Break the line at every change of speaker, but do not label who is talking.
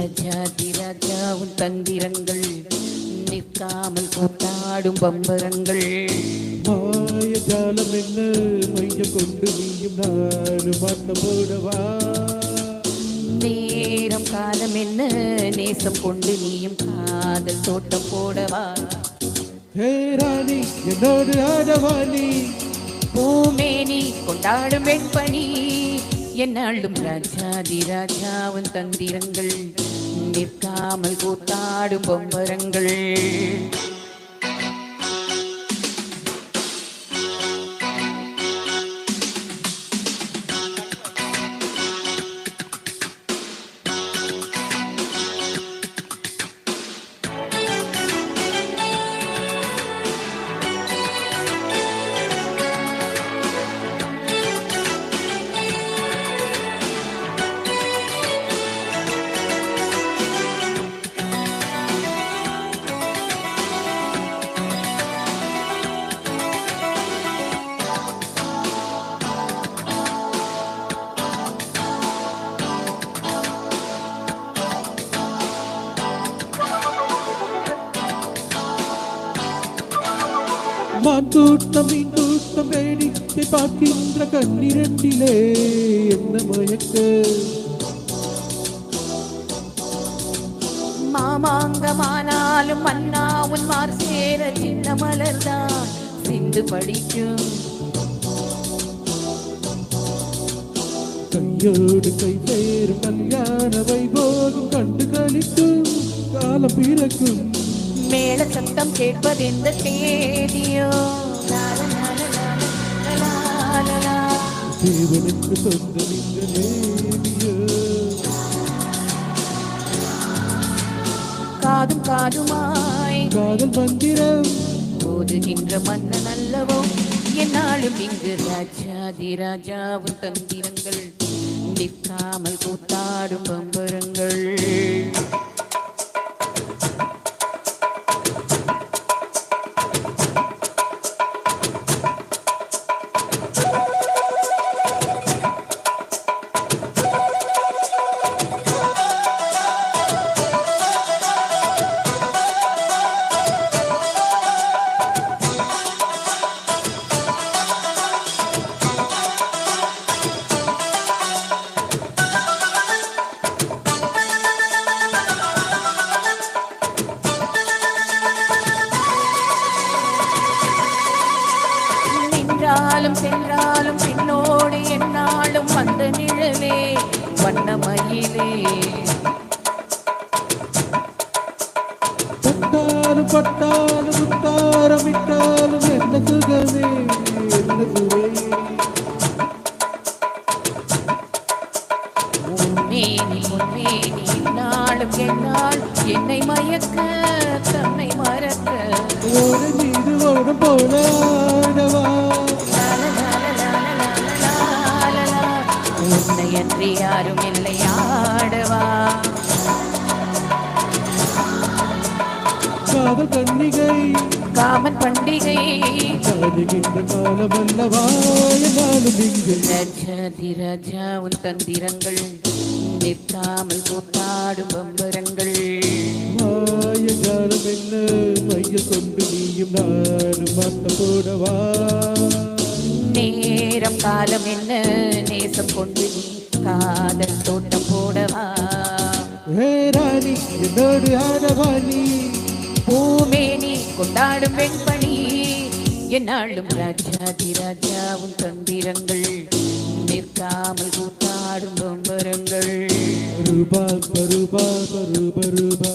ராஜாதி ராஜா உன் தந்திரங்கள் நிற்காமல் கூத்தாடும் பம்பரங்கள்.
மாய ஜாலம் என்ன மைய கொண்டு நீயும் நானும் ஆட்டம் போடவா.
நேரம் காலம் என்ன நேசம் கொண்டு நீயும் காதல் தோட்டம் போடவா.
ஹே ராணி என்னோடு ஆடவாணி
பூமேனி கொண்டாடும் வெண்பணி என்னாலும் ராஜாதி ராஜாவின் தந்திரங்கள் நிற்காமல் கூத்தாடும் பொம்பரங்கள்.
மாந்தூட்டம் மீன்தூட்டம் வேடிக்கை பார்க்கின்ற கண்ணிரண்டிலே என்ன மயக்க.
மாமாங்கமானாலும் மன்னா உன் மார் சேர சின்ன மலர்தான் சிந்து படிக்கும்.
கையோடு கை சேரும் கல்யாண வைபோகம் கண்டு கழிக்கும் காலம் பிறக்கும்.
மேல சத்தம் கேட்பதெந்த தேதியோ
தேவனுக்கு சொந்தம் இந்த நேதியோ.
காதும் காதுமாய்
காதல் மந்திரம்
போதுகின்ற மன்னன் அல்லவோ என்னாலும் இங்கு ராஜாதி ராஜாவும் தந்திரங்கள் நிற்காமல் கூத்தாடும் பம்பரங்கள். சென்றாலும் பின்னோடு என்னாலும் வந்த நிழலே வண்ணமயிலே.
பட்டாலும் பட்டாலும் முத்தாரம் விட்டாலும் என்ன சுகமே என்ன சுவை.
முன்னேனி முன்னேனி நாளும் என்னால் என்னை மயக்க தன்னை மறக்க.
ஒரு மீது ஓடும் போல ஆடவா.
உன்னையன்றி யாரும் இல்லை ஆடவா.
காதல் கண்ணிகை
காமன் பண்டிகை
காதுகின்ற காலம் அல்லவா என்னாலும் இங்கு.
ராஜாதி ராஜா உன் தந்திரங்கள் நிற்காமல் கூத்தாடும் பம்பரங்கள்.
மாய காலம் என்ன மைய கொண்டு நீயும் நானும் ஆட்டம் போடவா.
நேரம் காலம் என்ன நேசம் கொண்டு நீ காதல் தோட்டம் போடவா.
ஹே ராணி என்னோடு ஆடவாணி
பூமேனி கொண்டாடும் வெண்பணி என்னாலும் ராஜாதி ராஜா உன் தந்திரங்கள் நிற்காமல் கூத்தாடும் பொம்பரங்கள்.
ரூபா பருபா பருப ரூபா